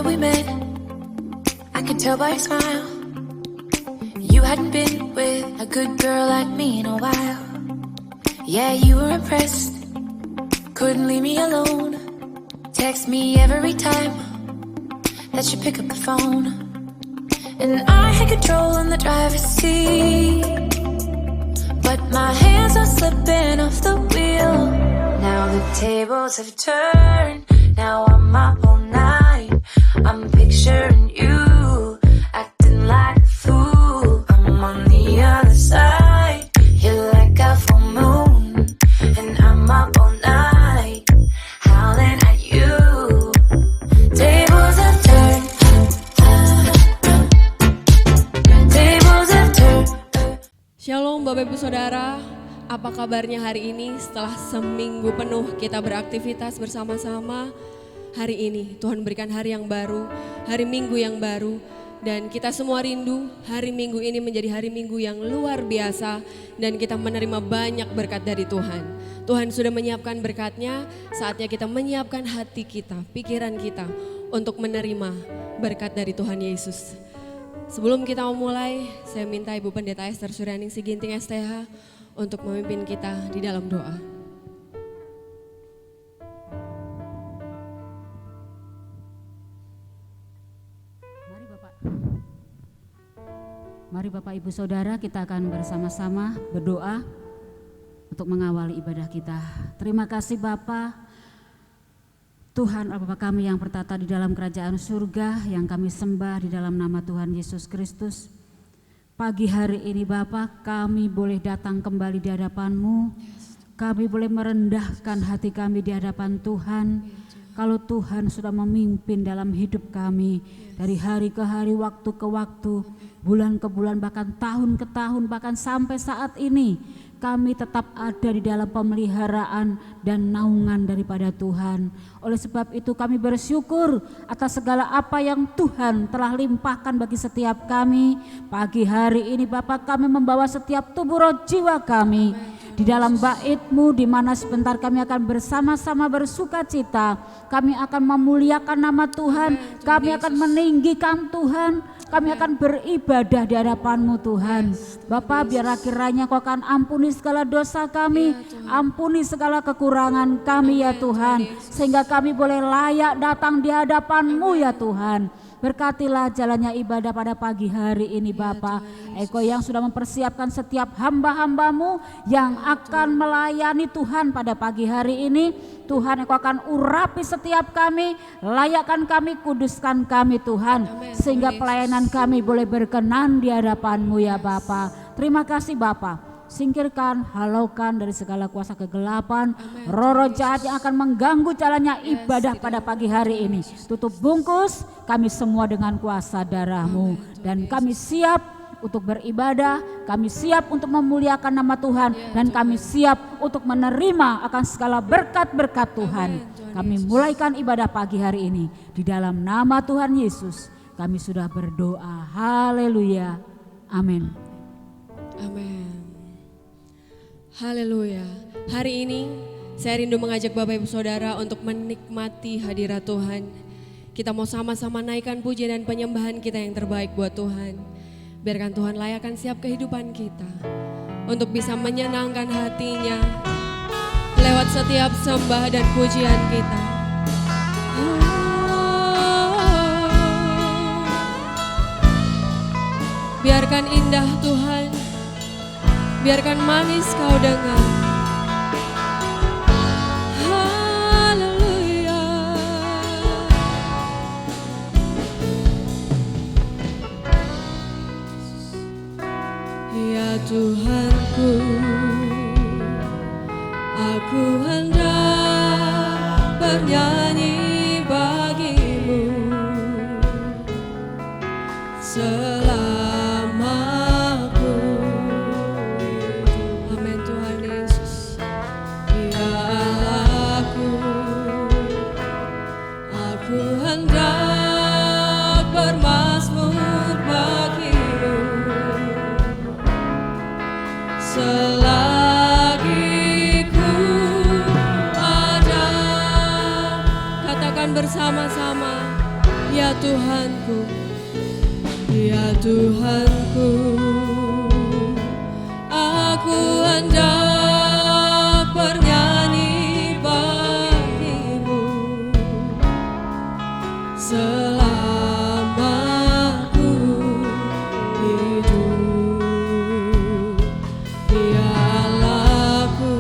Before we met, I could tell by your smile you hadn't been with a good girl like me in a while. Yeah, you were impressed, couldn't leave me alone. Text me every time that you pick up the phone. And I had control on the driver's seat, but my hands are slipping off the wheel. Now the tables have turned, now I'm up all night. I'm picturing you acting like a fool. I'm on the other side, you're like a full moon, and I'm up all night, howling at you. Tables have turned, tables have turned. Shalom Bapak Ibu Saudara, apa kabarnya hari ini setelah seminggu penuh kita beraktivitas bersama-sama? Hari ini Tuhan berikan hari yang baru, hari Minggu yang baru, dan kita semua rindu hari Minggu ini menjadi hari Minggu yang luar biasa dan kita menerima banyak berkat dari Tuhan. Tuhan sudah menyiapkan berkatnya, saatnya kita menyiapkan hati kita, pikiran kita untuk menerima berkat dari Tuhan Yesus. Sebelum kita memulai, saya minta Ibu Pendeta Esther Suryaning Siginting STH untuk memimpin kita di dalam doa. Mari Bapak Ibu Saudara, kita akan bersama-sama berdoa untuk mengawali ibadah kita. Terima kasih Bapa, Tuhan Bapa kami yang bertata di dalam kerajaan surga, yang kami sembah di dalam nama Tuhan Yesus Kristus. Pagi hari ini Bapa, kami boleh datang kembali di hadapan-Mu. Kami boleh merendahkan hati kami di hadapan Tuhan. Kalau Tuhan sudah memimpin dalam hidup kami dari hari ke hari, waktu ke waktu, bulan ke bulan, bahkan tahun ke tahun, bahkan sampai saat ini kami tetap ada di dalam pemeliharaan dan naungan daripada Tuhan. Oleh sebab itu kami bersyukur atas segala apa yang Tuhan telah limpahkan bagi setiap kami. Pagi hari ini Bapa, kami membawa setiap tubuh roh jiwa kami di dalam bait-Mu, di mana sebentar kami akan bersama-sama bersuka cita. Kami akan memuliakan nama Tuhan, kami akan meninggikan Tuhan, kami akan beribadah di hadapan-Mu Tuhan. Bapa, biarlah kiranya Kau akan ampuni segala dosa kami, ampuni segala kekurangan kami ya Tuhan, sehingga kami boleh layak datang di hadapan-Mu ya Tuhan. Berkatilah jalannya ibadah pada pagi hari ini Bapa. Engkau yang sudah mempersiapkan setiap hamba-hamba-Mu yang akan melayani Tuhan pada pagi hari ini. Tuhan, Engkau akan urapi setiap kami, layakkan kami, kuduskan kami Tuhan, sehingga pelayanan kami boleh berkenan di hadapan-Mu ya Bapa. Terima kasih Bapa. Singkirkan, halaukan dari segala kuasa kegelapan, roh-roh jahat yang akan mengganggu jalannya ibadah pada pagi hari ini. Tutup bungkus kami semua dengan kuasa darah-Mu, dan kami siap untuk beribadah, kami siap untuk memuliakan nama Tuhan, dan kami siap untuk menerima akan segala berkat-berkat Tuhan. Kami mulaikan ibadah pagi hari ini di dalam nama Tuhan Yesus. Kami sudah berdoa. Haleluya. Amin. Amin. Haleluya. Hari ini saya rindu mengajak Bapak Ibu Saudara untuk menikmati hadirat Tuhan. Kita mau sama-sama naikkan pujian dan penyembahan kita yang terbaik buat Tuhan. Biarkan Tuhan layakkan siap kehidupan kita untuk bisa menyenangkan hatinya lewat setiap sembah dan pujian kita. Biarkan indah Tuhan, biarkan manis Kau dengar. Haleluya. Ya Tuhanku, aku hendak bernyanyi bagi-Mu selamaku. Amin Tuhan Yesus. Ya Allahku, aku hendak bermazmur bagi-Mu selagi ku ada. Katakan bersama-sama, Ya Tuhanku, ya Tuhanku, aku hendak bernyanyi bagimu selama ku hidup. Ya Allahku,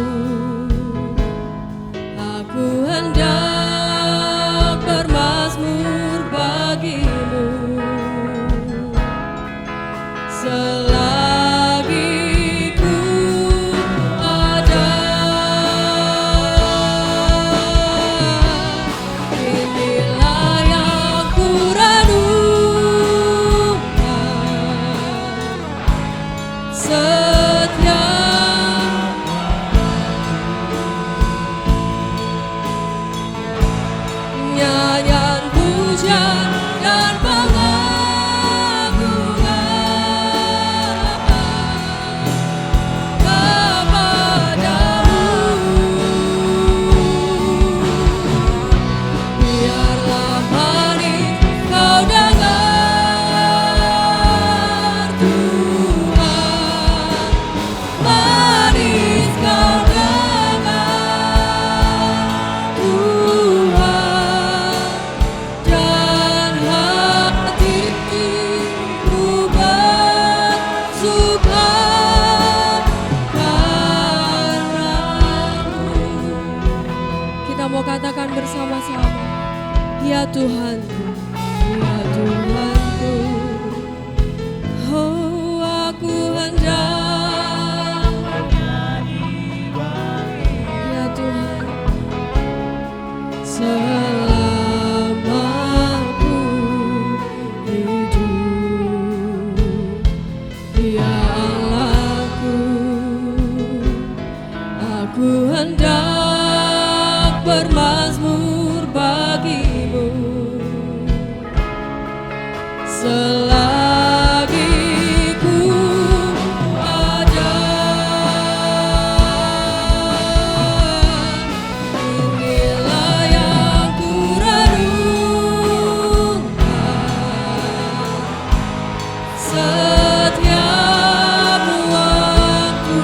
aku hendak bermazmur bagimu selagi ku ada. Inilah yang ku renungkan setiap nyanyian pujian dan pengagungan kepadamu. Biarlah manis kau dengar Tuhan, manis kau dengar Tuhan, dan hatiku bersuka karenamu. Kita mau katakan bersama-sama, ya Tuhanku, ya Tuhanku, oh aku hendak ya Tuhan selama ku hidup. Ya Allahku, aku hendak bermazmur bagimu selagi ku ada. Inilah yang ku renungkan setiap waktu.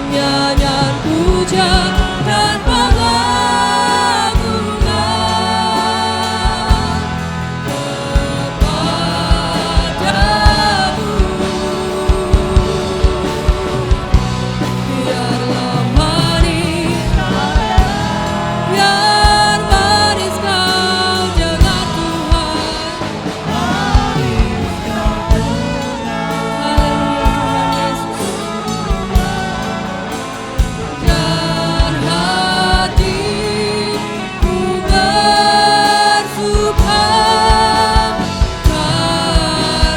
Nyanyian pujian dan pengagungan kepadamu. Biarlah manis, biar manis kau dengar Tuhan. Haleluya Tuhan Yesus. Dan hatiku bersuka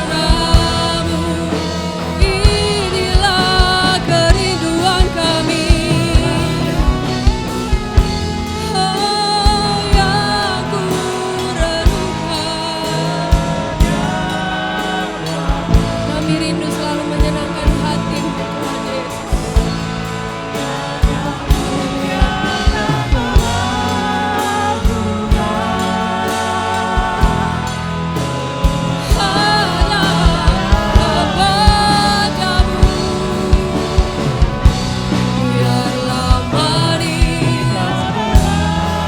karenamu. Inilah kerinduan kami, oh yang ku renungkan. Kami rindu selalu menyenangkan hati-Mu Tuhan Yesus. Hanya kepadamu. Biarlah manis,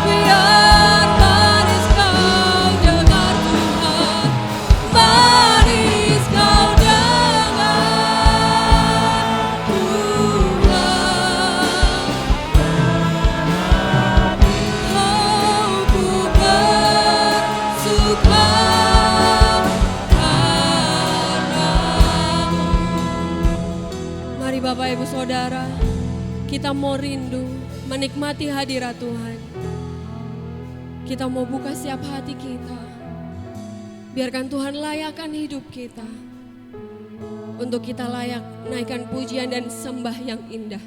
biar manis kau dengar Tuhan, manis kau dengar Tuhan. Oh ku bersuka karenamu. Mari Bapak Ibu Saudara, kita mau rindu menikmati hadirat Tuhan. Kita mau buka siap hati kita. Biarkan Tuhan layakkan hidup kita, untuk kita layak naikkan pujian dan sembah yang indah.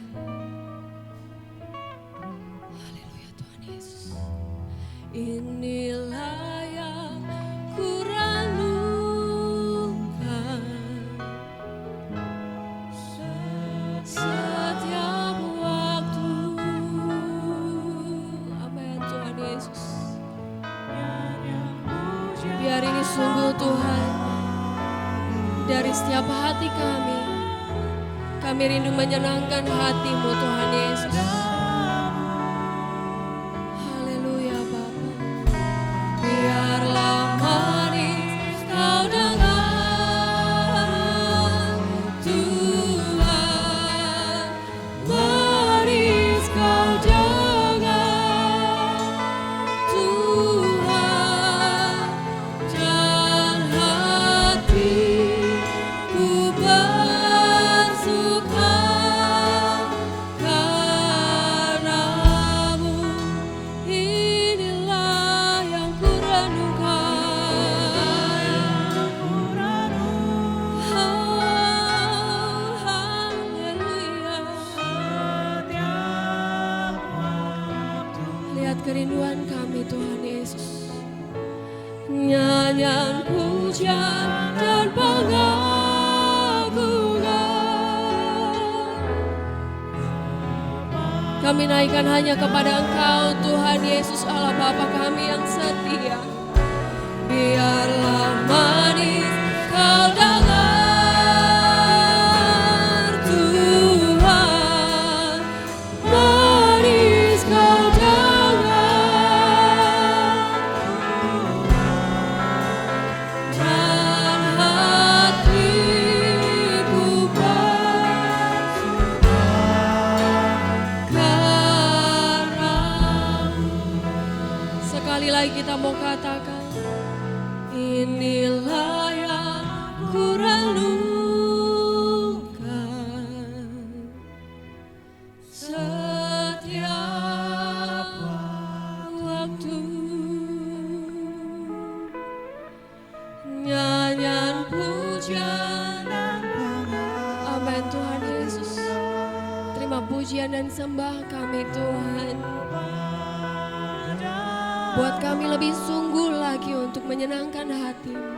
Haleluya Tuhan Yesus. Inilah yang ku renungkan setiap waktu. Amin Tuhan Yesus. dari setiap hati kami. Kami rindu menyenangkan hati-Mu Tuhan Yesus. Haleluya Bapa. Biarlah manis Kau dengar Tuhan, manis Kau dengar Tuhan, dan hatiku bersuka karena-Mu. Inilah yang kurenungkan. Haleluya. Lihat kerinduan kami Tuhan Yesus. Nyanyian pujian dan pengagungan kami naikkan hanya kepada Engkau Tuhan Yesus Allah Bapa kami yang setia. Biarlah manis Kau dengar Tuhan, manis Kau dengar, dan hatiku bersuka karena-Mu. Sekali lagi kita mau katakan, inilah yang kurenungkan setiap waktu. Nyanyian pujian dan pengagungan. Amin Tuhan Yesus. Terima pujian dan sembah kami Tuhan. Buat kami lebih sungguh lagi untuk menyenangkan hati-Mu.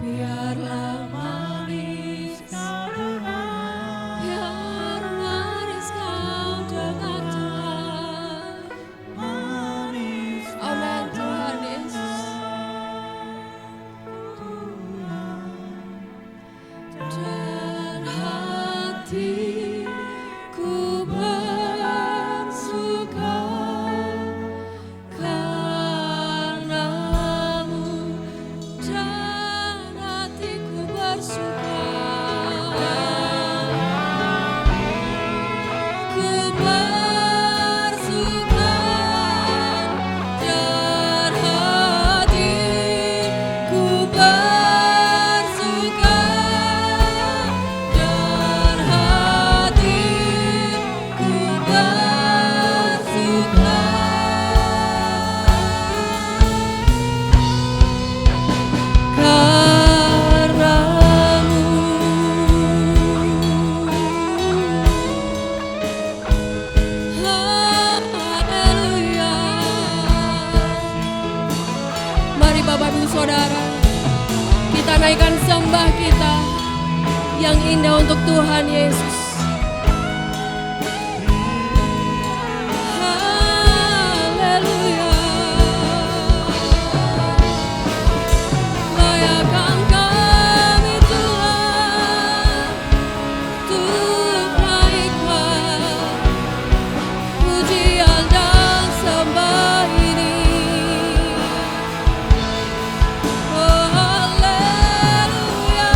Biarlah manis Kau dengar, biar manis Kau dengar Tuhan. Amin Tuhan Yesus. Dan hatiku bersuka karena-Mu, dan hatiku bersuka. Ku bersuka, dan hatiku bersuka, dan hatiku bersuka. Karena-Mu. Haleluya. Mari Bapak Ibu Saudara, kita naikkan sembah kita yang indah untuk Tuhan Yesus. Haleluya. Layakan kami Tuhan untuk naikkan pujian dan sembah ini. Oh haleluya.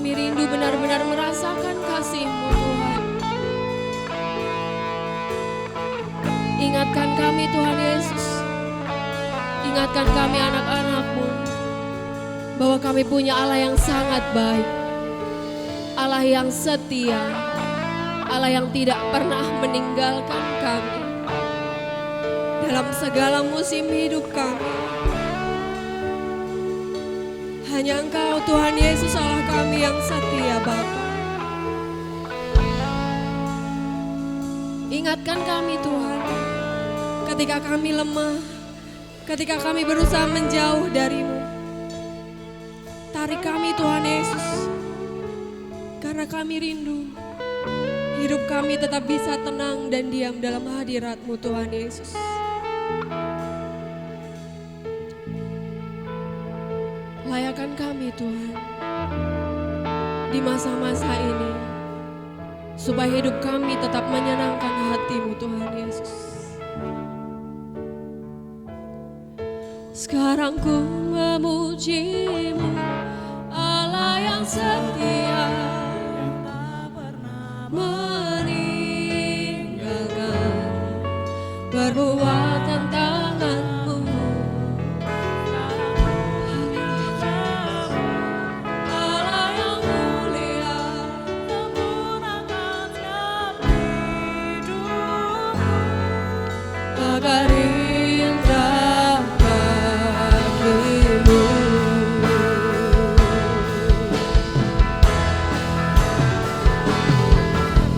kami rindu benar-benar merasakan kasih-Mu Tuhan. Ingatkan kami Tuhan Yesus, ingatkan kami anak-anak-Mu, bahwa kami punya Allah yang sangat baik, Allah yang setia, Allah yang tidak pernah meninggalkan kami dalam segala musim hidup kami. Hanya Engkau Tuhan Yesus Allah kami yang setia Bapa. Ingatkan kami Tuhan, ketika kami lemah, ketika kami berusaha menjauh dari-Mu. Tarik kami Tuhan Yesus, karena kami rindu hidup kami tetap bisa tenang dan diam dalam hadirat-Mu Tuhan Yesus. Layakan kami Tuhan di masa-masa ini, supaya hidup kami tetap menyenangkan hati-Mu Tuhan Yesus. Sekarang ku memuji-Mu, Allah yang setia, yang tak pernah meninggalkan perbuatan tangan-Mu. Allah yang mulia, sempurnakan setiap hidupku, agar indah bagi-Mu.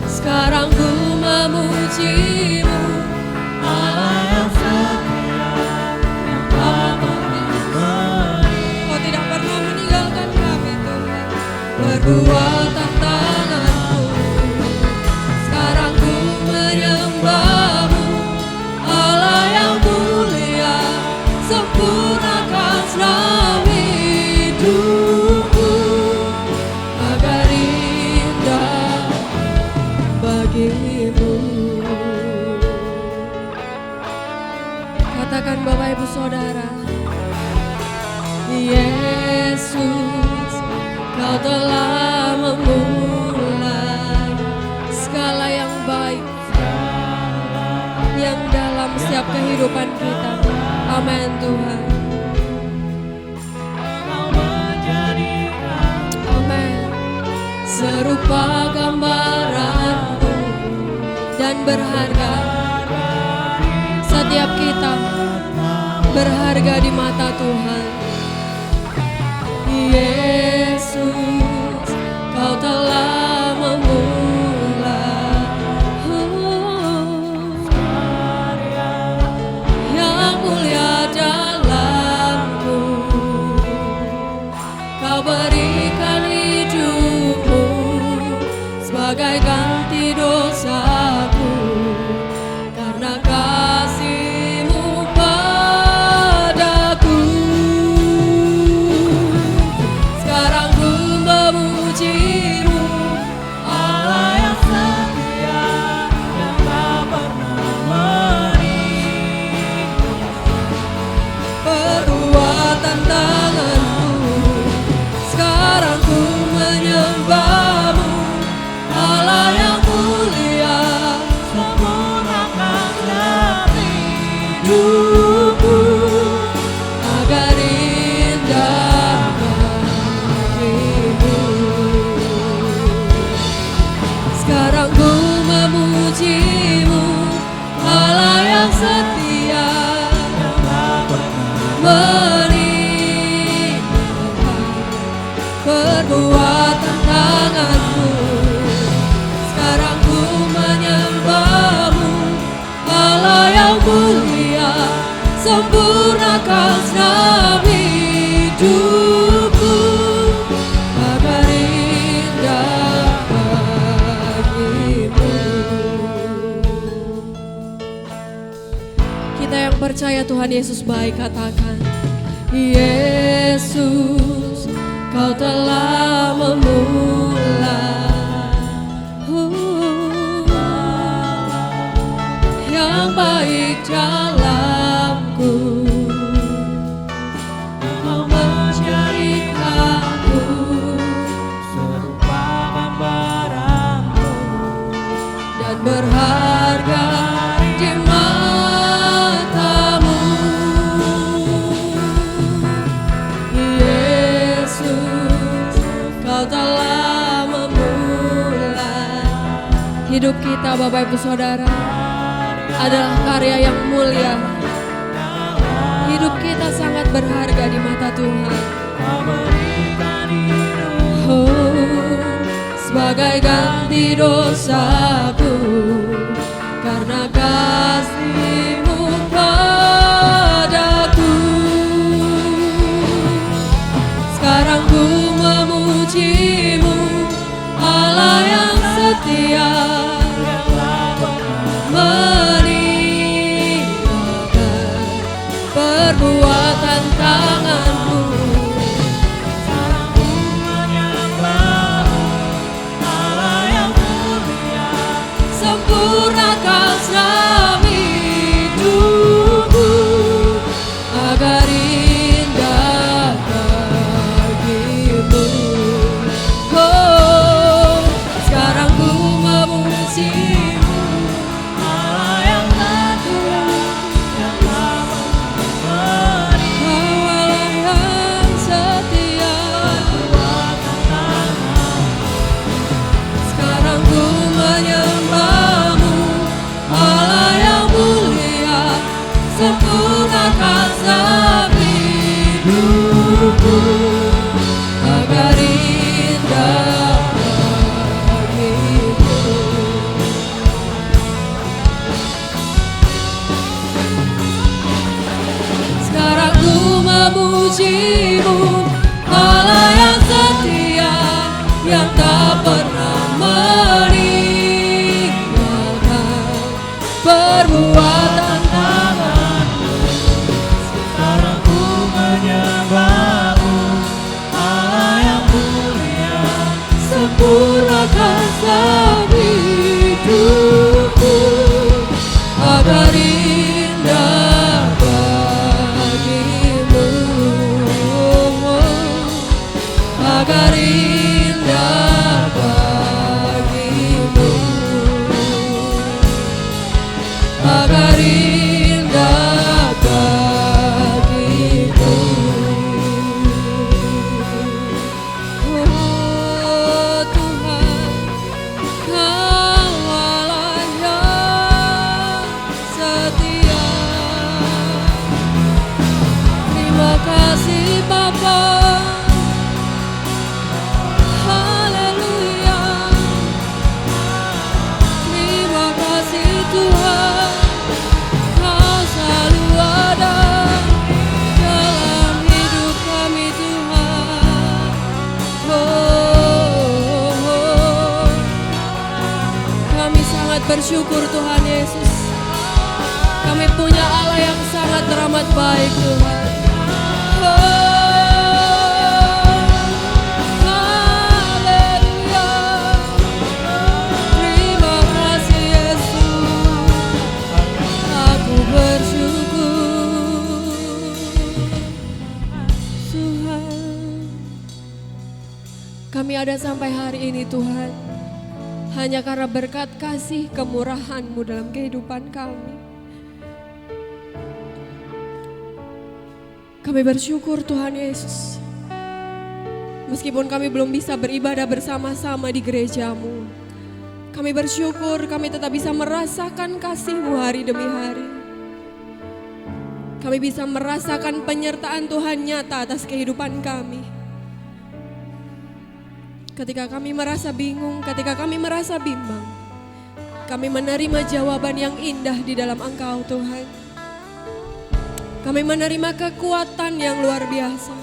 Sekarang ku memuji-Mu, Allah yang setia, yang tak pernah Kau tidak pernah meninggalkan kami Tuhan. Perbuatan tangan-Mu, sekarang ku menyembah-Mu, Allah yang mulia, sempurnakan setiap hidupku, agar indah bagi-Mu. Katakan Bapak Ibu Saudara, Yesus, Kau telah memulai segala yang baik yang dalam setiap kehidupan kita. Amin Tuhan. Amin. Serupa gambaran-Mu dan berharga, setiap kita berharga di mata Tuhan. Yesus, Kau telah memulai yang mulia dalam-Mu. Kau berikan hidup-Mu sebagai ganti dosaku, karena kasih-Mu padaku. Sekarang ku memuji-Mu, Allah yang setia, yang tak pernah meninggalkan perbuatan tangan-Mu. Sekarang ku menyembah-Mu, Allah yang mulia, sempurnakan setiap hidupku, agar indah bagi-Mu. Sekarang ku memuji-Mu, Allah yang setia, yang tak pernah meninggalkan perbuatan tangan-Mu. Sekarang ku menyembah-Mu, Allah yang mulia, sempurnakan setiap hidupku, agar indah bagi-Mu. Kita yang percaya Tuhan Yesus baik, katakan, Yesus, Kau telah memulai yang baik dalamku. Kau menjadikanku hidup kita Bapak Ibu Saudara adalah karya yang mulia. Hidup kita sangat berharga di mata Tuhan. Oh, sebagai ganti dosaku, karena kasih-Mu padaku. Sekarang ku memuji-Mu, Allah yang setia, meninggalkan perbuatan tangan-Mu. Sempurnakan dalam hidupku agar indah bagi-Mu. Oh, sekarang ku memuji-Mu, Allah yang setia, Allah yang setia. Sekarang ku menyembah-Mu, Allah yang mulia, sempurnakan dalam hidupku agar indah bagi-Mu. Sekarang ku memuji-Mu, Allah yang setia, yang tak pernah meninggalkan perbuatan tangan-Mu. Sekarang ku menyembah-Mu, Allah yang mulia, sempurnakan dalam hidupku agar indah bagi-Mu, agar indah bagi-Mu, agar indah bagi-Mu. Oh Tuhan, Kau Allah yang setia. Terima kasih Bapa. Haleluya. Terima kasih Tuhan, Kau selalu ada dalam hidup kami Tuhan. Oh, kami sangat bersyukur Tuhan Yesus. Kami punya Allah yang sangat teramat baik Tuhan. Haleluya. Terima kasih Yesus, aku bersyukur Tuhan. Kami ada sampai hari ini Tuhan, hanya karena berkat kasih kemurahan-Mu dalam kehidupan kami. Kami bersyukur Tuhan Yesus. Meskipun kami belum bisa beribadah bersama-sama di gereja-Mu, kami bersyukur kami tetap bisa merasakan kasih-Mu hari demi hari. Kami bisa merasakan penyertaan Tuhan nyata atas kehidupan kami. Ketika kami merasa bingung, ketika kami merasa bimbang, kami menerima jawaban yang indah di dalam Engkau Tuhan. Kami menerima kekuatan yang luar biasa.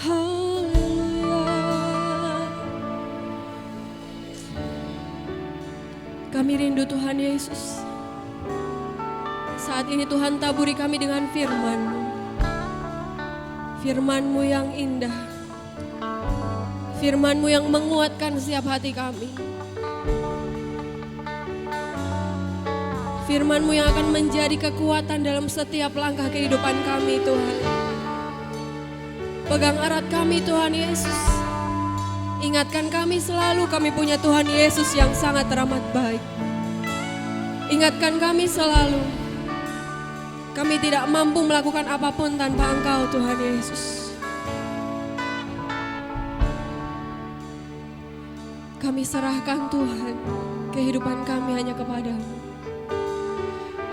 Haleluya. Kami rindu Tuhan Yesus. Saat ini Tuhan taburi kami dengan firman-Mu. Firman-Mu yang indah. Firman-Mu yang menguatkan setiap hati kami. Firman-Mu yang akan menjadi kekuatan dalam setiap langkah kehidupan kami Tuhan. Pegang erat kami Tuhan Yesus. Ingatkan kami selalu kami punya Tuhan Yesus yang sangat teramat baik. Ingatkan kami selalu kami tidak mampu melakukan apapun tanpa Engkau Tuhan Yesus. Kami serahkan Tuhan, kehidupan kami hanya kepadamu.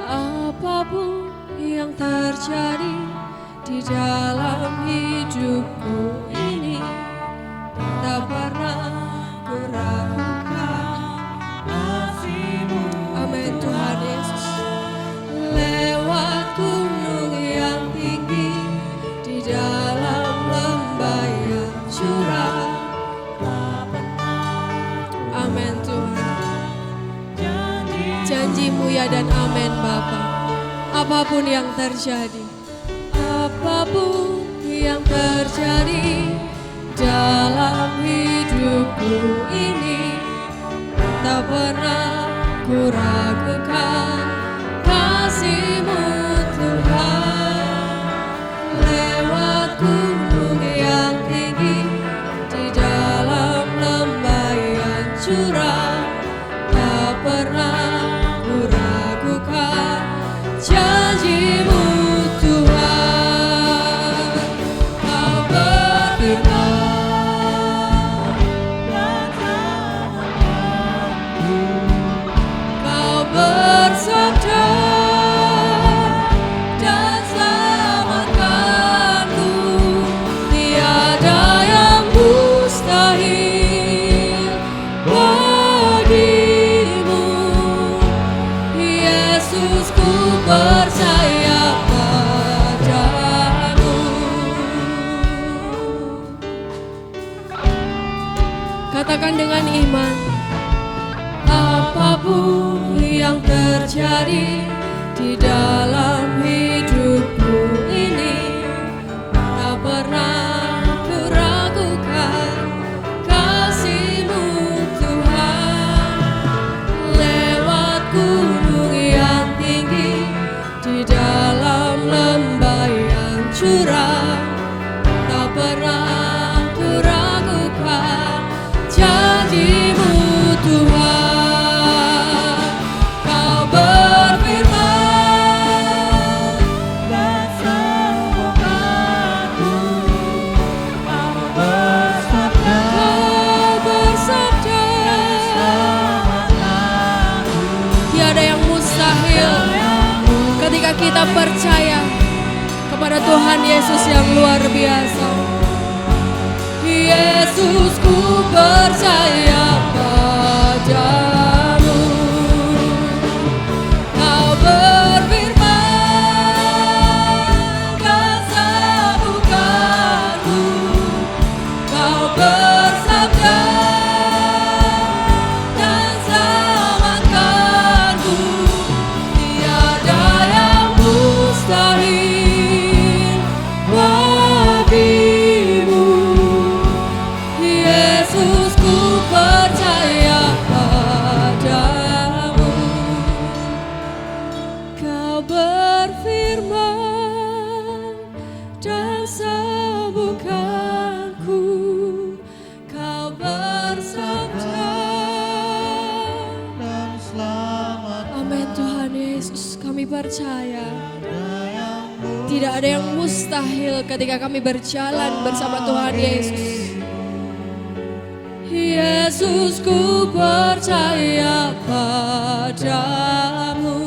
Apapun yang terjadi di dalam hidupku ini, tak pernah ku ragukan kasih-Mu. Amin Tuhan Yesus. Lewat gunung yang tinggi, di dalam lembah yang curam, amin Tuhan. Janji-Mu ya dan amin Bapa. Apapun yang terjadi, apapun yang terjadi dalam hidupku ini, tak pernah ku ragukan kasih-Mu Tuhan. Lewat gunung yang tinggi, di dalam lembah yang curam, tak pernah ku ragukan janji-Mu Tuhan. Kau berfirman dan selamatkanku, Kau bersabda dan selamatkanku. Tiada yang mustahil bagimu, Yesus, ku percaya padamu. Katakan dengan iman, apapun yang terjadi di dalam hidupku ini, tak pernah ku ragukan kasih-Mu Tuhan. Lewat gunung yang tinggi, di dalam lembah yang curam, tak pernah ku ragukan janji-Mu Tuhan. Kau berfirman dan sembuhkanku, Kau bersabda dan selamatkanku. Tiada yang mustahil ketika kita percaya kepada Tuhan Yesus yang luar biasa. Yesus, ku percaya padamu. Kau berfirman dan sembuhkanku, Kau bersabda dan selamatkanku. Tiada yang mustahil bagimu, Yesus, ku percaya padamu. Kau berfirman dan sembuhkanku, Kau bersabda dan selamatkanku. Amin Tuhan Yesus, kami percaya tidak ada yang mustahil ketika kami berjalan bersama Tuhan Yesus. Yesus, ku percaya padamu.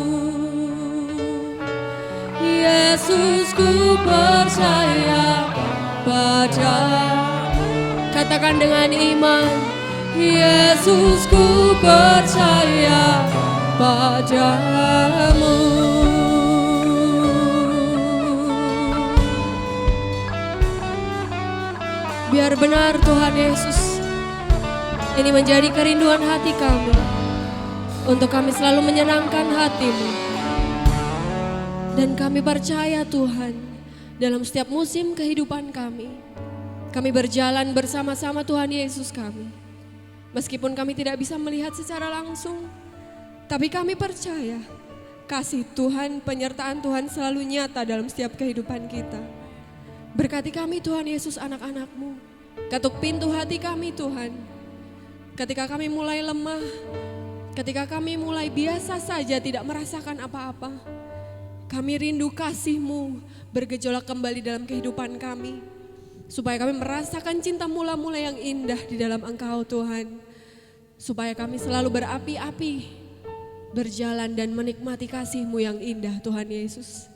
Yesus, ku percaya padamu. Katakan dengan iman, Yesus, ku percaya padamu. Biar benar Tuhan Yesus, ini menjadi kerinduan hati kami, untuk kami selalu menyenangkan hati-Mu. Dan kami percaya Tuhan, dalam setiap musim kehidupan kami berjalan bersama-sama Tuhan Yesus kami. Meskipun kami tidak bisa melihat secara langsung, tapi kami percaya kasih Tuhan, penyertaan Tuhan selalu nyata dalam setiap kehidupan kita. Berkati kami Tuhan Yesus, anak-anak-Mu. Ketuk pintu hati kami Tuhan. Ketika kami mulai lemah, ketika kami mulai biasa saja tidak merasakan apa-apa, kami rindu kasih-Mu bergejolak kembali dalam kehidupan kami. Supaya kami merasakan cinta mula-mula yang indah di dalam Engkau Tuhan. supaya kami selalu berapi-api, berjalan dan menikmati kasih-Mu yang indah Tuhan Yesus.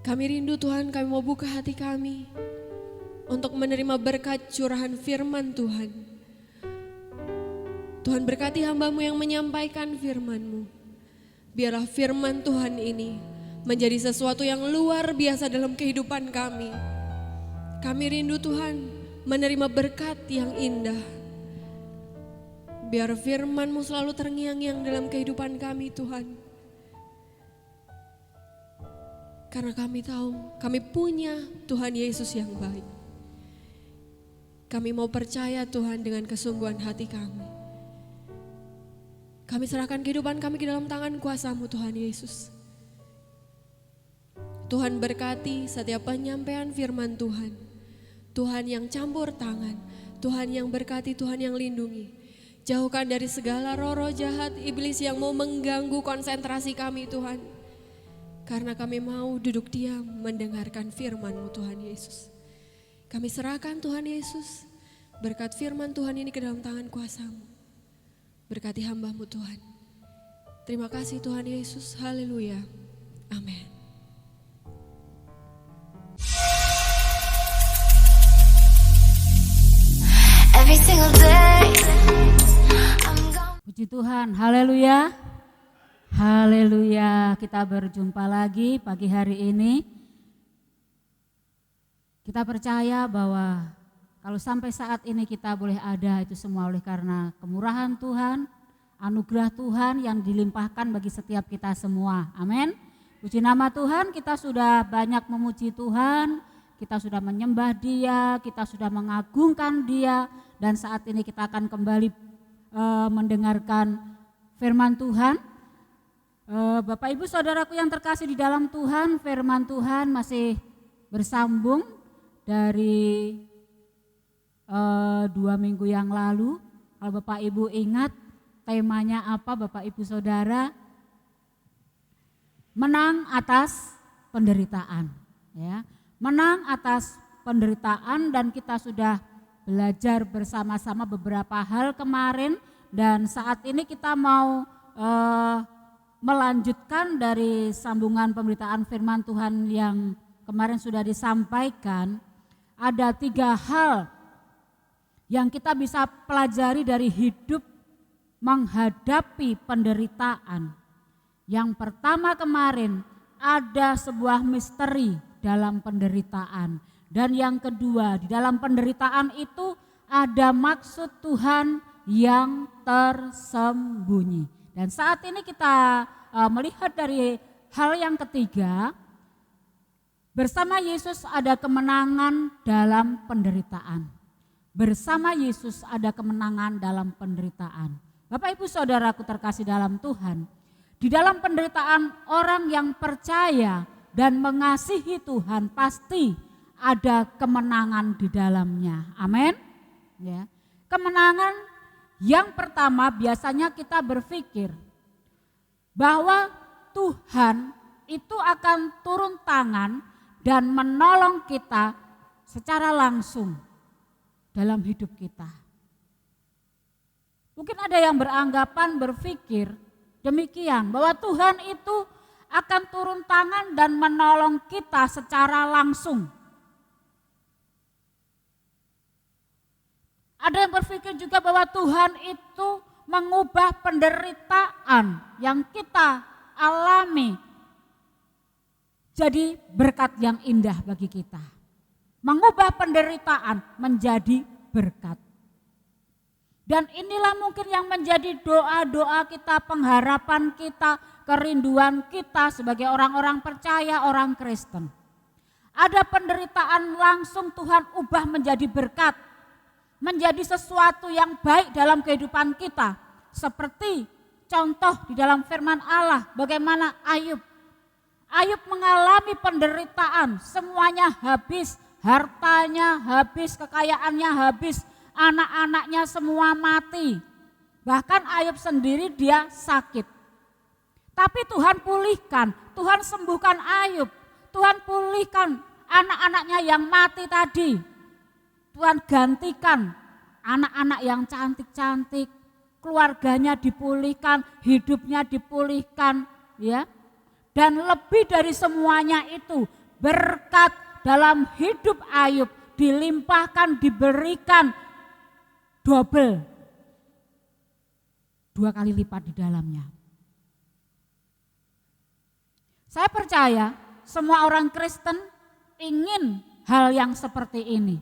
Kami rindu Tuhan, kami mau buka hati kami untuk menerima berkat curahan firman Tuhan. Tuhan berkati hamba-Mu yang menyampaikan firman-Mu. Biarlah firman Tuhan ini menjadi sesuatu yang luar biasa dalam kehidupan kami. Kami rindu Tuhan menerima berkat yang indah. Biar firman-Mu selalu terngiang-ngiang dalam kehidupan kami Tuhan. Karena kami tahu kami punya Tuhan Yesus yang baik. Kami mau percaya Tuhan dengan kesungguhan hati kami. Kami serahkan kehidupan kami ke dalam tangan kuasa-Mu Tuhan Yesus. Tuhan berkati setiap penyampaian firman Tuhan. Tuhan yang campur tangan, Tuhan yang berkati, Tuhan yang lindungi. Jauhkan dari segala roh-roh jahat iblis yang mau mengganggu konsentrasi kami Tuhan. Karena kami mau duduk diam mendengarkan firman-Mu Tuhan Yesus. Kami serahkan Tuhan Yesus, berkat firman Tuhan ini ke dalam tangan kuasa-Mu. Berkati hamba-Mu Tuhan. Terima kasih Tuhan Yesus, haleluya, amin. Every single day, I'm gone. Puji Tuhan, haleluya. Haleluya, kita berjumpa lagi pagi hari ini. Kita percaya bahwa kalau sampai saat ini kita boleh ada, itu semua oleh karena kemurahan Tuhan, anugerah Tuhan yang dilimpahkan bagi setiap kita semua. Amin. Puji nama Tuhan, kita sudah banyak memuji Tuhan, kita sudah menyembah Dia, kita sudah mengagungkan Dia, dan saat ini kita akan kembali mendengarkan firman Tuhan. Bapak Ibu Saudaraku yang terkasih di dalam Tuhan, firman Tuhan masih bersambung dari 2 minggu yang lalu. Kalau Bapak Ibu ingat temanya apa Bapak Ibu Saudara? Menang atas penderitaan, ya. Menang atas penderitaan, dan kita sudah belajar bersama-sama beberapa hal kemarin, dan saat ini kita mau melanjutkan dari sambungan pemberitaan firman Tuhan yang kemarin sudah disampaikan. Ada 3 hal yang kita bisa pelajari dari hidup menghadapi penderitaan. Yang pertama kemarin, ada sebuah misteri dalam penderitaan. Dan yang kedua, di dalam penderitaan itu ada maksud Tuhan yang tersembunyi. Dan saat ini kita melihat dari hal yang ketiga, bersama Yesus ada kemenangan dalam penderitaan. Bersama Yesus ada kemenangan dalam penderitaan. Bapak Ibu Saudaraku terkasih dalam Tuhan, di dalam penderitaan orang yang percaya dan mengasihi Tuhan pasti ada kemenangan di dalamnya. Amin. Ya. Kemenangan yang pertama, biasanya kita berpikir bahwa Tuhan itu akan turun tangan dan menolong kita secara langsung dalam hidup kita. Mungkin ada yang beranggapan, berpikir demikian, bahwa Tuhan itu akan turun tangan dan menolong kita secara langsung. Ada yang berpikir juga bahwa Tuhan itu mengubah penderitaan yang kita alami jadi berkat yang indah bagi kita. Mengubah penderitaan menjadi berkat. Dan inilah mungkin yang menjadi doa-doa kita, pengharapan kita, kerinduan kita sebagai orang-orang percaya, orang Kristen. Ada penderitaan langsung Tuhan ubah menjadi berkat, menjadi sesuatu yang baik dalam kehidupan kita. Seperti contoh di dalam firman Allah, bagaimana Ayub. Ayub mengalami penderitaan, semuanya habis, hartanya habis, kekayaannya habis, anak-anaknya semua mati. Bahkan Ayub sendiri dia sakit. Tapi Tuhan pulihkan, Tuhan sembuhkan Ayub, Tuhan pulihkan anak-anaknya yang mati tadi. Tuhan gantikan anak-anak yang cantik-cantik, keluarganya dipulihkan, hidupnya dipulihkan, ya. Dan lebih dari semuanya itu, berkat dalam hidup Ayub dilimpahkan, diberikan double, 2 kali lipat di dalamnya. Saya percaya semua orang Kristen ingin hal yang seperti ini.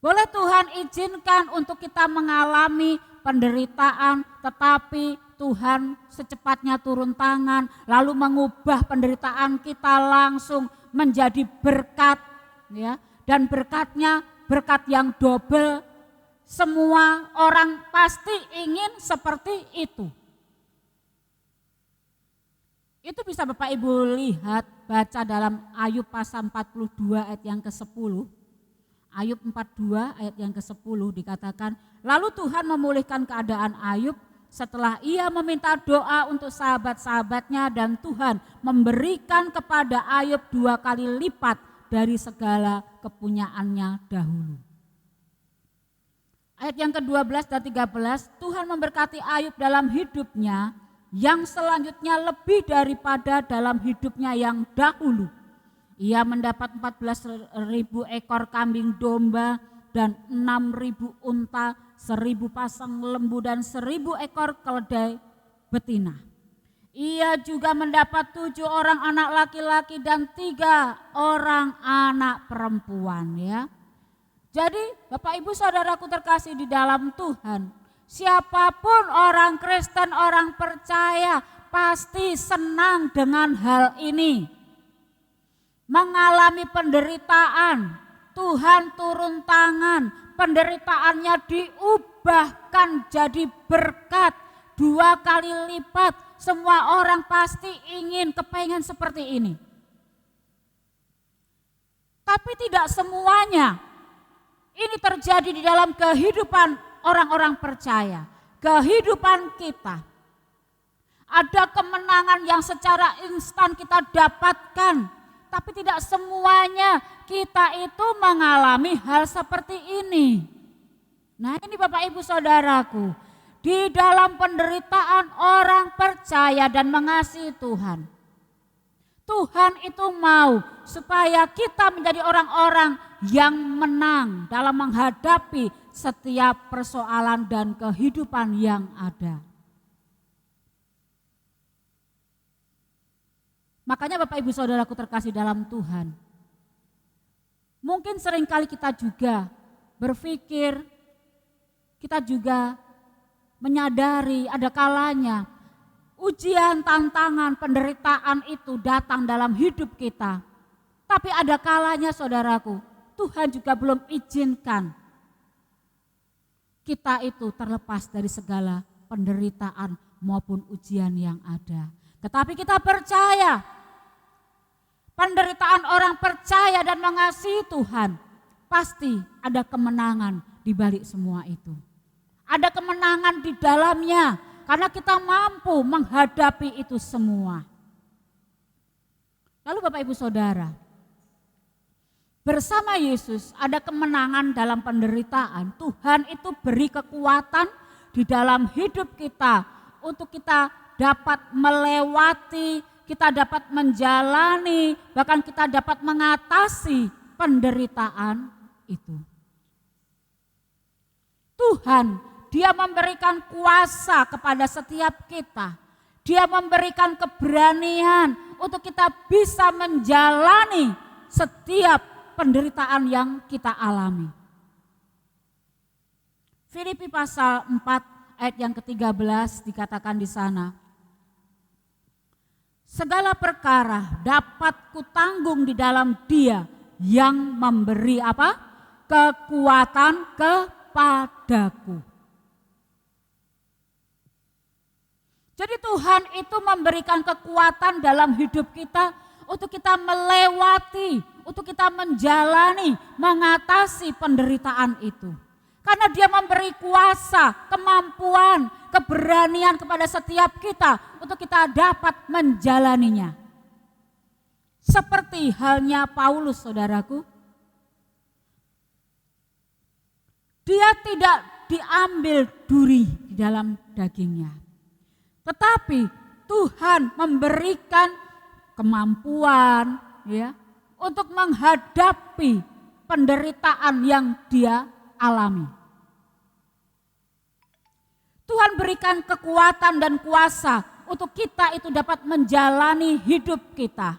Boleh Tuhan izinkan untuk kita mengalami penderitaan, tetapi Tuhan secepatnya turun tangan, lalu mengubah penderitaan kita langsung menjadi berkat, ya. Dan berkatnya berkat yang double. Semua orang pasti ingin seperti itu. Itu bisa Bapak Ibu lihat, baca dalam Ayub pasal 42 ayat yang ke-10. Ayub 42 ayat yang ke-10 dikatakan, lalu Tuhan memulihkan keadaan Ayub setelah ia meminta doa untuk sahabat-sahabatnya, dan Tuhan memberikan kepada Ayub 2 kali lipat dari segala kepunyaannya dahulu. Ayat yang ke-12 dan 13, Tuhan memberkati Ayub dalam hidupnya yang selanjutnya lebih daripada dalam hidupnya yang dahulu. Ia mendapat 14.000 ekor kambing domba dan 6.000 unta, 1.000 pasang lembu dan 1.000 ekor keledai betina. Ia juga mendapat 7 orang anak laki-laki dan 3 orang anak perempuan, ya. Jadi Bapak Ibu Saudaraku terkasih di dalam Tuhan, siapapun orang Kristen, orang percaya pasti senang dengan hal ini. Mengalami penderitaan, Tuhan turun tangan, penderitaannya diubahkan jadi berkat 2 kali lipat. Semua orang pasti ingin, kepengen seperti ini. Tapi tidak semuanya ini terjadi di dalam kehidupan orang-orang percaya, kehidupan kita. Ada kemenangan yang secara instan kita dapatkan, tapi tidak semuanya kita itu mengalami hal seperti ini. Nah, ini Bapak Ibu Saudaraku, di dalam penderitaan orang percaya dan mengasihi Tuhan. Tuhan itu mau supaya kita menjadi orang-orang yang menang dalam menghadapi setiap persoalan dan kehidupan yang ada. Makanya Bapak Ibu Saudaraku terkasih dalam Tuhan, mungkin seringkali kita juga berpikir, kita juga menyadari ada kalanya ujian, tantangan, penderitaan itu datang dalam hidup kita. Tapi ada kalanya saudaraku, Tuhan juga belum izinkan kita itu terlepas dari segala penderitaan maupun ujian yang ada. Tetapi kita percaya, penderitaan orang percaya dan mengasihi Tuhan, pasti ada kemenangan di balik semua itu. Ada kemenangan di dalamnya karena kita mampu menghadapi itu semua. Lalu Bapak Ibu Saudara, bersama Yesus ada kemenangan dalam penderitaan. Tuhan itu beri kekuatan di dalam hidup kita untuk kita dapat melewati, kita dapat menjalani, bahkan kita dapat mengatasi penderitaan itu. Tuhan, Dia memberikan kuasa kepada setiap kita. Dia memberikan keberanian untuk kita bisa menjalani setiap penderitaan yang kita alami. Filipi pasal 4 ayat yang ke-13 dikatakan di sana, segala perkara dapat kutanggung di dalam Dia yang memberi apa? Kekuatan kepadaku. Jadi Tuhan itu memberikan kekuatan dalam hidup kita untuk kita melewati, untuk kita menjalani, mengatasi penderitaan itu. Karena Dia memberi kuasa, kemampuan, keberanian kepada setiap kita untuk kita dapat menjalaninya. Seperti halnya Paulus, saudaraku. Dia tidak diambil duri di dalam dagingnya. Tetapi Tuhan memberikan kemampuan ya untuk menghadapi penderitaan yang dia alami. Tuhan berikan kekuatan dan kuasa untuk kita itu dapat menjalani hidup kita.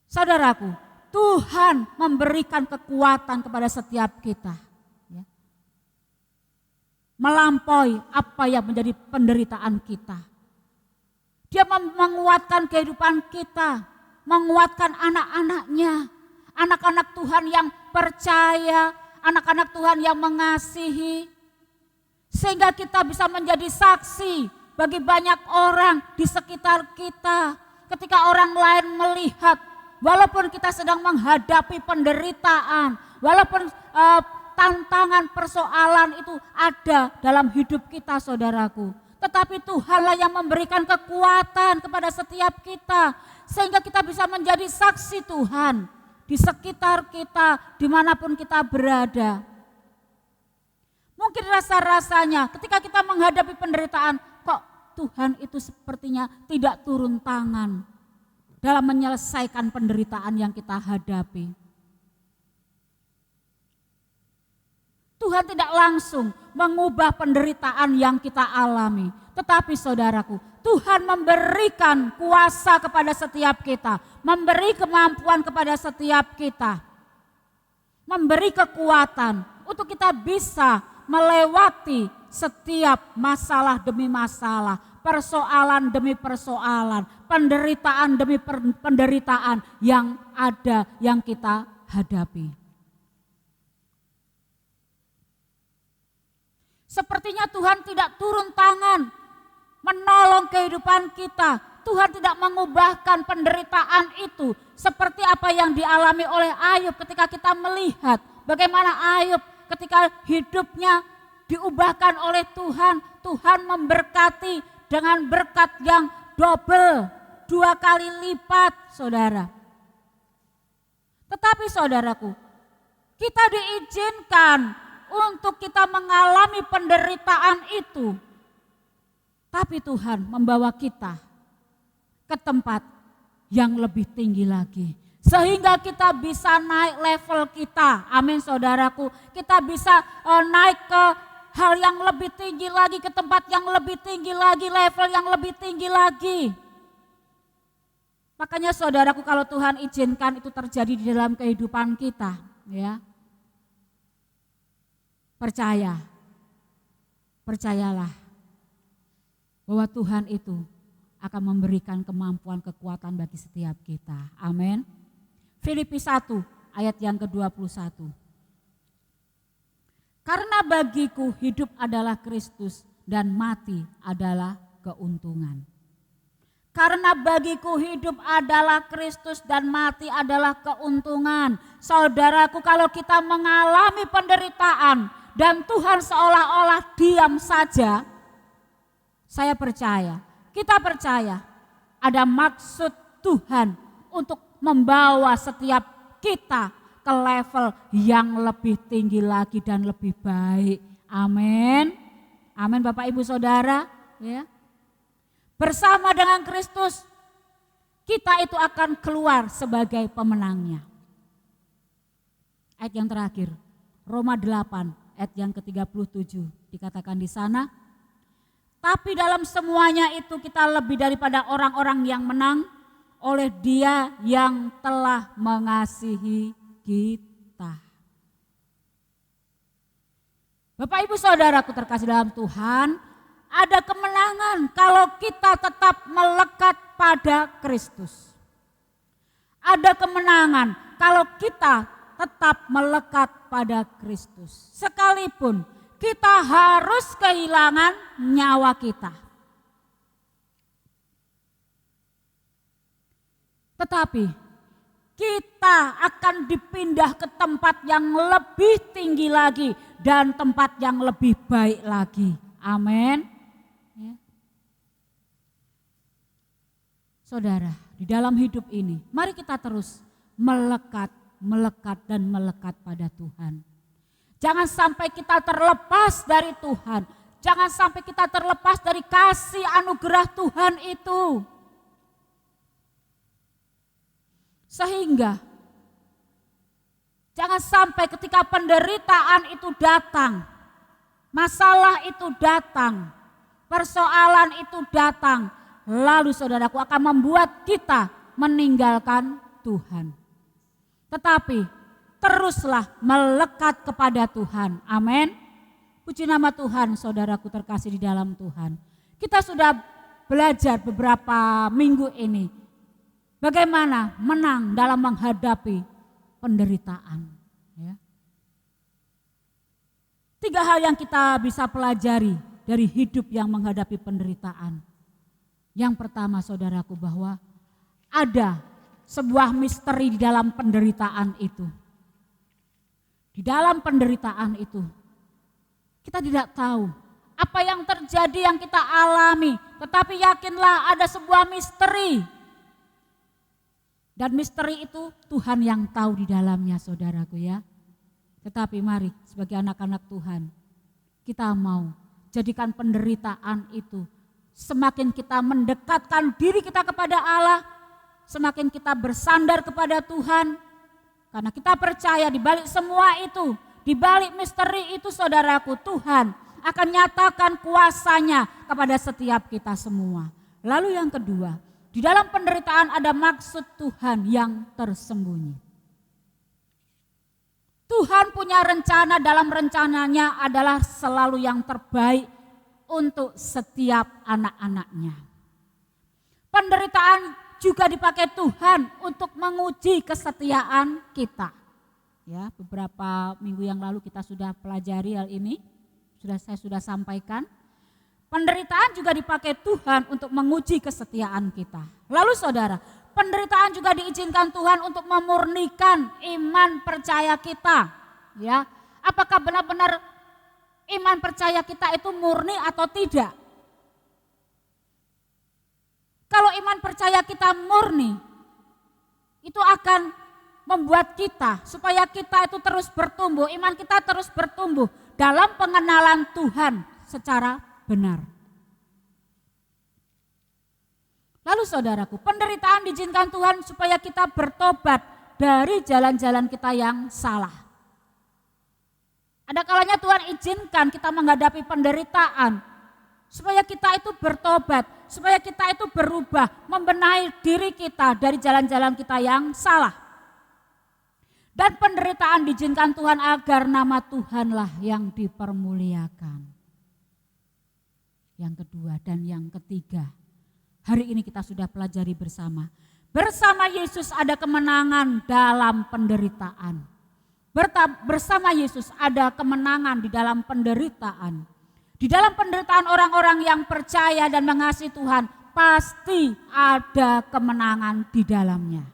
Saudaraku, Tuhan memberikan kekuatan kepada setiap kita. Ya. Melampaui apa yang menjadi penderitaan kita. Dia menguatkan kehidupan kita, menguatkan anak-anaknya. Anak-anak Tuhan yang percaya, anak-anak Tuhan yang mengasihi. Sehingga kita bisa menjadi saksi bagi banyak orang di sekitar kita. Ketika orang lain melihat, walaupun kita sedang menghadapi penderitaan, walaupun tantangan persoalan itu ada dalam hidup kita saudaraku. Tetapi Tuhanlah yang memberikan kekuatan kepada setiap kita. Sehingga kita bisa menjadi saksi Tuhan di sekitar kita, dimanapun kita berada. Mungkin rasa-rasanya ketika kita menghadapi penderitaan, kok Tuhan itu sepertinya tidak turun tangan dalam menyelesaikan penderitaan yang kita hadapi. Tuhan tidak langsung mengubah penderitaan yang kita alami. Tetapi saudaraku, Tuhan memberikan kuasa kepada setiap kita. Memberi kemampuan kepada setiap kita. Memberi kekuatan untuk kita bisa melewati setiap masalah demi masalah. Persoalan demi persoalan. Penderitaan demi penderitaan yang ada yang kita hadapi. Sepertinya Tuhan tidak turun tangan menolong kehidupan kita. Tuhan tidak mengubahkan penderitaan itu seperti apa yang dialami oleh Ayub ketika kita melihat bagaimana Ayub ketika hidupnya diubahkan oleh Tuhan. Tuhan memberkati dengan berkat yang double, 2 kali lipat saudara. Tetapi saudaraku, kita diizinkan untuk kita mengalami penderitaan itu. Tapi Tuhan membawa kita ke tempat yang lebih tinggi lagi. Sehingga kita bisa naik level kita. Amin saudaraku. Kita bisa naik ke hal yang lebih tinggi lagi. Ke tempat yang lebih tinggi lagi. Level yang lebih tinggi lagi. Makanya saudaraku, kalau Tuhan izinkan itu terjadi di dalam kehidupan kita. Ya. Percayalah bahwa Tuhan itu akan memberikan kemampuan kekuatan bagi setiap kita. Amin. Filipi 1 ayat yang ke-21. Karena bagiku hidup adalah Kristus dan mati adalah keuntungan. Karena bagiku hidup adalah Kristus dan mati adalah keuntungan. Saudaraku, kalau kita mengalami penderitaan dan Tuhan seolah-olah diam saja, saya percaya, kita percaya ada maksud Tuhan untuk membawa setiap kita ke level yang lebih tinggi lagi dan lebih baik. Amin. Amin Bapak Ibu Saudara. Ya. Bersama dengan Kristus, kita itu akan keluar sebagai pemenangnya. Ayat yang terakhir, Roma 8 ayat yang ke-37 dikatakan di sana, tapi dalam semuanya itu kita lebih daripada orang-orang yang menang oleh Dia yang telah mengasihi kita. Bapak Ibu Saudaraku terkasih dalam Tuhan, ada kemenangan kalau kita tetap melekat pada Kristus. Ada kemenangan kalau kita tetap melekat pada Kristus. Sekalipun kita harus kehilangan nyawa kita. Tetapi kita akan dipindah ke tempat yang lebih tinggi lagi dan tempat yang lebih baik lagi. Amin. Ya. Saudara, di dalam hidup ini mari kita terus melekat dan melekat pada Tuhan. Jangan sampai kita terlepas dari Tuhan. Jangan sampai kita terlepas dari kasih anugerah Tuhan itu. Sehingga jangan sampai ketika penderitaan itu datang, masalah itu datang, persoalan itu datang, lalu saudaraku akan membuat kita meninggalkan Tuhan. Tetapi teruslah melekat kepada Tuhan. Amin. Puji nama Tuhan, saudaraku terkasih di dalam Tuhan. Kita sudah belajar beberapa minggu ini bagaimana menang dalam menghadapi penderitaan. Ya. 3 hal yang kita bisa pelajari dari hidup yang menghadapi penderitaan. Yang pertama saudaraku, bahwa ada sebuah misteri di dalam penderitaan itu. Di dalam penderitaan itu kita tidak tahu apa yang terjadi yang kita alami, tetapi yakinlah ada sebuah misteri. Dan misteri itu Tuhan yang tahu di dalamnya saudaraku ya. Tetapi mari sebagai anak-anak Tuhan, kita mau jadikan penderitaan itu, semakin kita mendekatkan diri kita kepada Allah, semakin kita bersandar kepada Tuhan. Karena kita percaya di balik semua itu, di balik misteri itu saudaraku, Tuhan akan nyatakan kuasanya kepada setiap kita semua. Lalu yang kedua, di dalam penderitaan ada maksud Tuhan yang tersembunyi. Tuhan punya rencana, dalam rencananya adalah selalu yang terbaik untuk setiap anak-anaknya. Penderitaan juga dipakai Tuhan untuk menguji kesetiaan kita. Ya, beberapa minggu yang lalu kita sudah pelajari hal ini, saya sudah sampaikan. Penderitaan juga dipakai Tuhan untuk menguji kesetiaan kita. Lalu saudara, penderitaan juga diizinkan Tuhan untuk memurnikan iman percaya kita. Ya, apakah benar-benar iman percaya kita itu murni atau tidak? Kalau iman percaya kita murni, itu akan membuat kita supaya kita itu terus bertumbuh, iman kita terus bertumbuh dalam pengenalan Tuhan secara benar. Lalu saudaraku, penderitaan diizinkan Tuhan supaya kita bertobat dari jalan-jalan kita yang salah. Ada kalanya Tuhan izinkan kita menghadapi penderitaan supaya kita itu bertobat, supaya kita itu berubah, membenahi diri kita dari jalan-jalan kita yang salah. Dan penderitaan diizinkan Tuhan agar nama Tuhanlah yang dipermuliakan. Yang kedua dan yang ketiga, hari ini kita sudah pelajari bersama. Bersama Yesus ada kemenangan dalam penderitaan. Bersama Yesus ada kemenangan di dalam penderitaan. Di dalam penderitaan orang-orang yang percaya dan mengasihi Tuhan pasti ada kemenangan di dalamnya.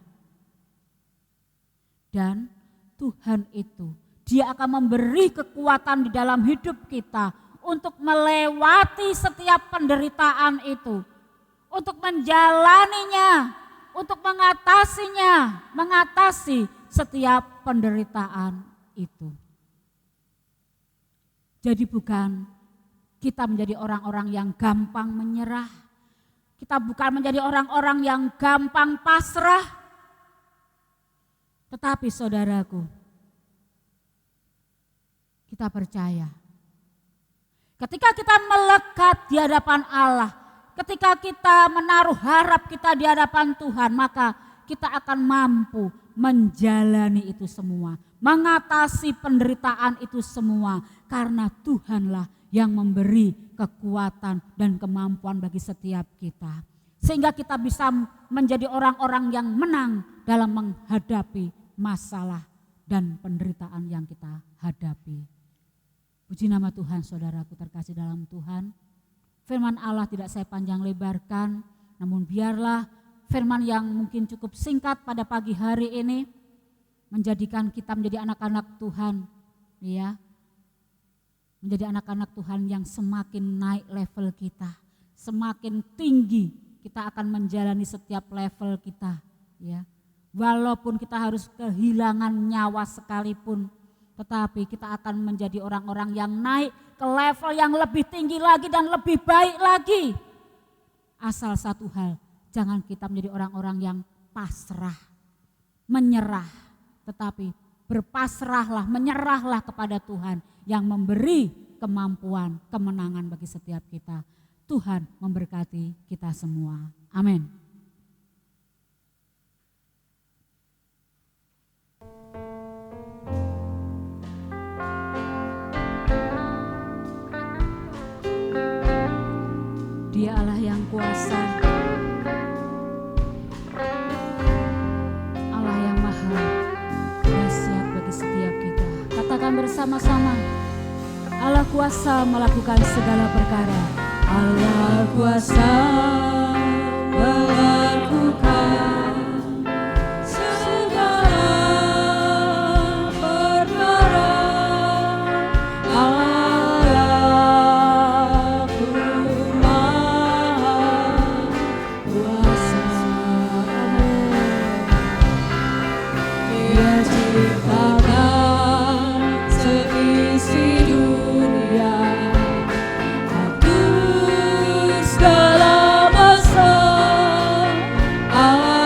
Dan Tuhan itu, Dia akan memberi kekuatan di dalam hidup kita untuk melewati setiap penderitaan itu, untuk menjalaninya, untuk mengatasinya, mengatasi setiap penderitaan itu. Jadi bukan kita menjadi orang-orang yang gampang menyerah, kita bukan menjadi orang-orang yang gampang pasrah, tetapi saudaraku, kita percaya ketika kita melekat di hadapan Allah, ketika kita menaruh harap kita di hadapan Tuhan, maka kita akan mampu menjalani itu semua, mengatasi penderitaan itu semua, karena Tuhanlah yang memberi kekuatan dan kemampuan bagi setiap kita. Sehingga kita bisa menjadi orang-orang yang menang dalam menghadapi masalah dan penderitaan yang kita hadapi. Puji nama Tuhan, saudaraku terkasih dalam Tuhan. Firman Allah tidak saya panjang lebarkan, namun biarlah firman yang mungkin cukup singkat pada pagi hari ini menjadikan kita menjadi anak-anak Tuhan, ya. Menjadi anak-anak Tuhan yang semakin naik level kita, semakin tinggi kita akan menjalani setiap level kita, ya. Walaupun kita harus kehilangan nyawa sekalipun, tetapi kita akan menjadi orang-orang yang naik ke level yang lebih tinggi lagi dan lebih baik lagi. Asal satu hal, jangan kita menjadi orang-orang yang pasrah, menyerah, tetapi berpasrahlah, menyerahlah kepada Tuhan yang memberi kemampuan, kemenangan bagi setiap kita. Tuhan memberkati kita semua. Amin. Dia Allah yang kuasa, Allah yang maha dahsyat bagi setiap kita. Katakan bersama-sama, Allah kuasa melakukan segala perkara. Allah kuasa melakukan segala perkara. Allahku maha kuasa. Dia ciptakan seisi dunia, atur segala masa. Allahku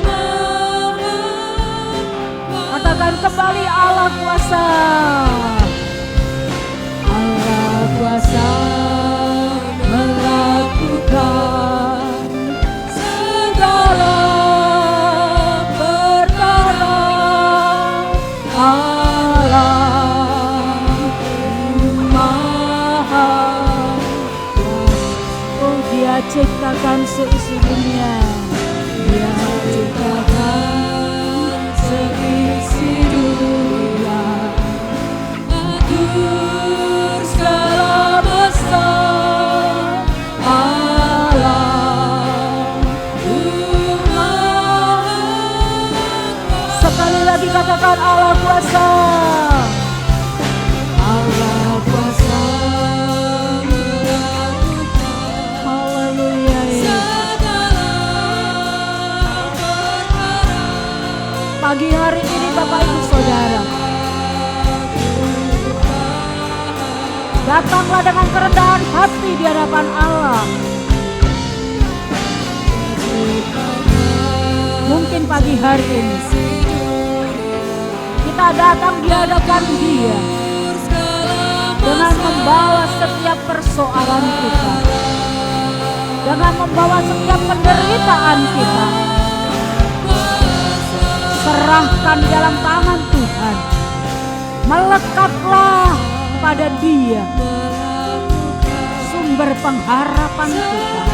maha. Katakan kembali, Allah kuasa. Allah kuasa melakukan segala perkara. Allahku maha kuasa. Oh, Dia ciptakan seisi dunia. Dia ciptakan seisi dunia, atur segala masa. Allahku maha. Sekali lagi katakan, Allah kuasa. Allah kuasa melakukan. Haleluya. Pagi hari ini Bapak Ibu Saudara, datanglah dengan kerendahan hati di hadapan Allah. Mungkin pagi hari ini kita datang di hadapan Dia dengan membawa setiap persoalan kita, dengan membawa setiap penderitaan kita. Serahkan di dalam tangan Tuhan. Melekatlah pada Dia, sumber pengharapan kita.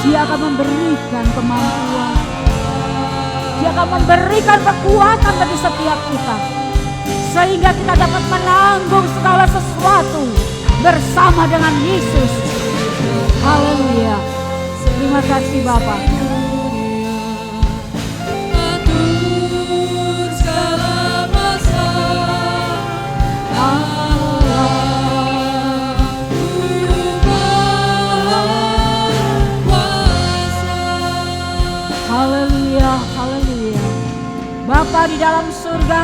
Dia akan memberikan kemampuan, Dia akan memberikan kekuatan bagi setiap kita, sehingga kita dapat menanggung segala sesuatu bersama dengan Yesus. Haleluya. Terima kasih Bapak. Haleluya, haleluya. Bapa di dalam surga,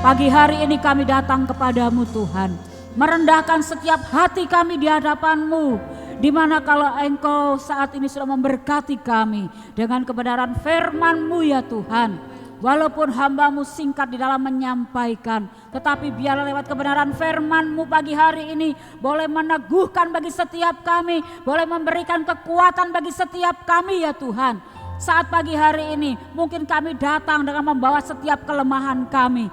pagi hari ini kami datang kepadamu Tuhan, merendahkan setiap hati kami di hadapan-Mu, di mana kalau Engkau saat ini sudah memberkati kami dengan kebenaran firman-Mu ya Tuhan. Walaupun hamba-Mu singkat di dalam menyampaikan, tetapi biarlah lewat kebenaran firman-Mu pagi hari ini boleh meneguhkan bagi setiap kami, boleh memberikan kekuatan bagi setiap kami ya Tuhan. Saat pagi hari ini mungkin kami datang dengan membawa setiap kelemahan kami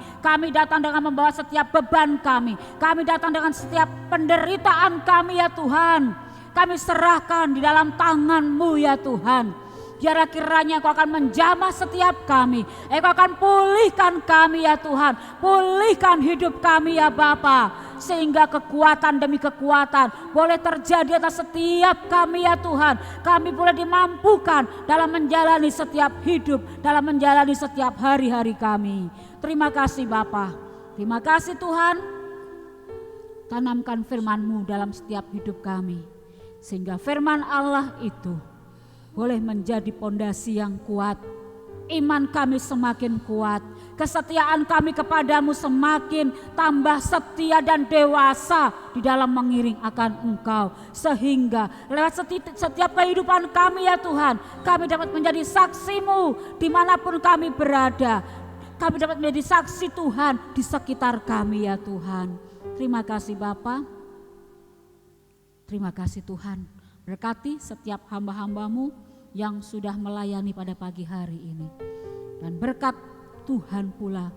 datang dengan membawa setiap beban kami datang dengan setiap penderitaan kami ya Tuhan. Kami serahkan di dalam tangan-Mu ya Tuhan. Biar kiranya Engkau akan menjamah setiap kami. Engkau akan pulihkan kami ya Tuhan. Pulihkan hidup kami ya Bapa. Sehingga kekuatan demi kekuatan boleh terjadi atas setiap kami ya Tuhan. Kami boleh dimampukan dalam menjalani setiap hidup, dalam menjalani setiap hari-hari kami. Terima kasih Bapa. Terima kasih Tuhan. Tanamkan firman-Mu dalam setiap hidup kami. Sehingga firman Allah itu boleh menjadi pondasi yang kuat iman kami semakin kuat, kesetiaan kami kepadamu semakin tambah setia dan dewasa di dalam mengiring akan Engkau. Sehingga lewat setiap kehidupan kami ya Tuhan, kami dapat menjadi saksi-Mu dimanapun kami berada. Kami dapat menjadi saksi Tuhan di sekitar kami ya Tuhan. Terima kasih Bapa. Terima kasih Tuhan. Berkati setiap hamba-hamba-Mu yang sudah melayani pada pagi hari ini. Dan berkat Tuhan pula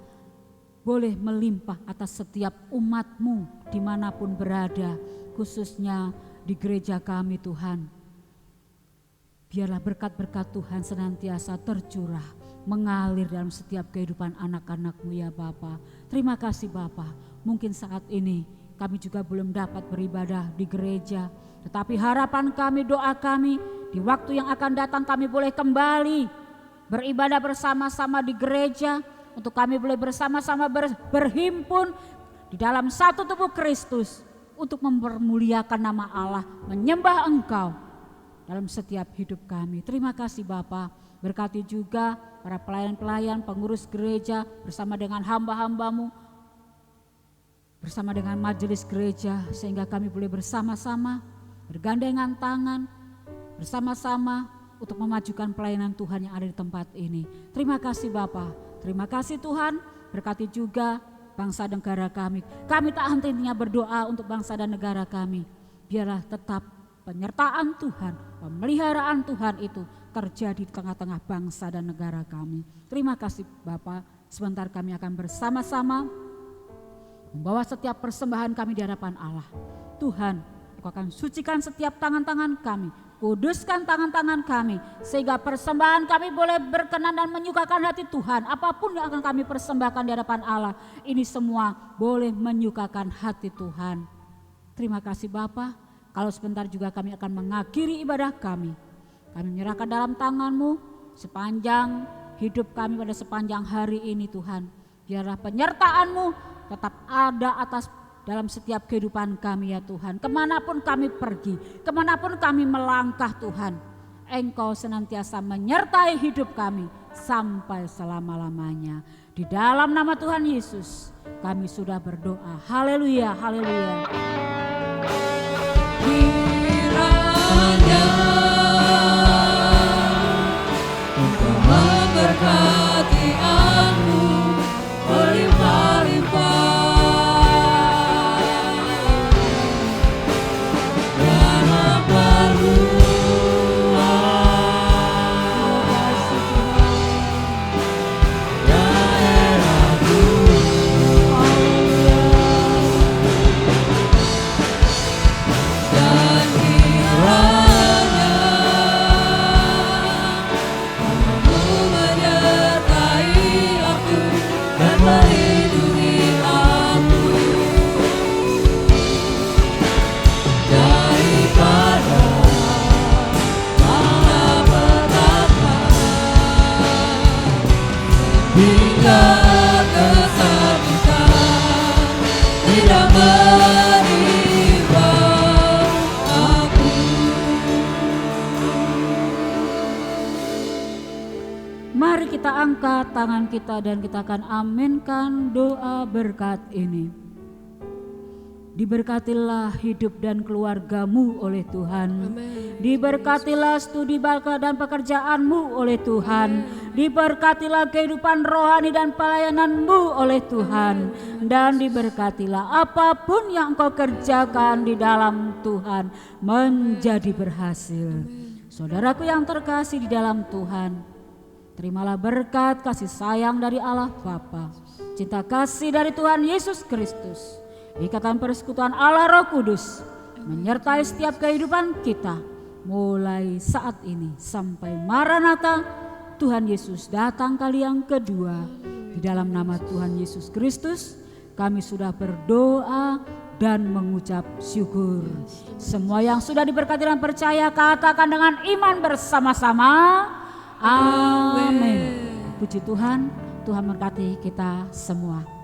boleh melimpah atas setiap umat-Mu dimanapun berada, khususnya di gereja kami Tuhan. Biarlah berkat-berkat Tuhan senantiasa tercurah, mengalir dalam setiap kehidupan anak-anak-Mu ya Bapa. Terima kasih Bapa. Mungkin saat ini kami juga belum dapat beribadah di gereja, tetapi harapan kami, doa kami, di waktu yang akan datang kami boleh kembali beribadah bersama-sama di gereja, untuk kami boleh bersama-sama berhimpun di dalam satu tubuh Kristus untuk mempermuliakan nama Allah, menyembah Engkau dalam setiap hidup kami. Terima kasih Bapa. Berkati juga para pelayan-pelayan, pengurus gereja bersama dengan hamba-hamba-Mu, bersama dengan majelis gereja, sehingga kami boleh bersama-sama bergandengan tangan, bersama-sama untuk memajukan pelayanan Tuhan yang ada di tempat ini. Terima kasih Bapa, terima kasih Tuhan. Berkati juga bangsa dan negara kami. Kami tak henti-hentinya berdoa untuk bangsa dan negara kami. Biarlah tetap penyertaan Tuhan, pemeliharaan Tuhan itu terjadi di tengah-tengah bangsa dan negara kami. Terima kasih Bapa. Sebentar kami akan bersama-sama membawa setiap persembahan kami di hadapan Allah. Tuhan, Engkau akan sucikan setiap tangan-tangan kami, kuduskan tangan-tangan kami, sehingga persembahan kami boleh berkenan dan menyukakan hati Tuhan. Apapun yang akan kami persembahkan di hadapan Allah, ini semua boleh menyukakan hati Tuhan. Terima kasih Bapa. Kalau sebentar juga kami akan mengakhiri ibadah kami. Kami menyerahkan dalam tangan-Mu sepanjang hidup kami pada sepanjang hari ini Tuhan. Biarlah penyertaan-Mu tetap ada atas dalam setiap kehidupan kami ya Tuhan. Kemanapun kami pergi, kemanapun kami melangkah Tuhan, Engkau senantiasa menyertai hidup kami sampai selama-lamanya. Di dalam nama Tuhan Yesus kami sudah berdoa. Haleluya, haleluya. Kiranya Engkau memberkati aku berlimpah-limpah. Hingga kesakitan tidak menimpa aku. Mari kita angkat tangan kita dan kita akan aminkan doa berkat ini. Diberkatilah hidup dan keluargamu oleh Tuhan. Amen. Diberkatilah studi bakat dan pekerjaanmu oleh Tuhan. Diberkatilah kehidupan rohani dan pelayananmu oleh Tuhan. Dan diberkatilah apapun yang engkau kerjakan di dalam Tuhan menjadi berhasil. Saudaraku yang terkasih di dalam Tuhan, terimalah berkat kasih sayang dari Allah Bapa, cinta kasih dari Tuhan Yesus Kristus, ikatan persekutuan Allah Roh Kudus menyertai setiap kehidupan kita mulai saat ini sampai Maranatha Tuhan Yesus datang kali yang kedua. Di dalam nama Tuhan Yesus Kristus kami sudah berdoa dan mengucap syukur. Semua yang sudah diberkati dan percaya katakan dengan iman bersama-sama, amin. Puji Tuhan, Tuhan memberkati kita semua.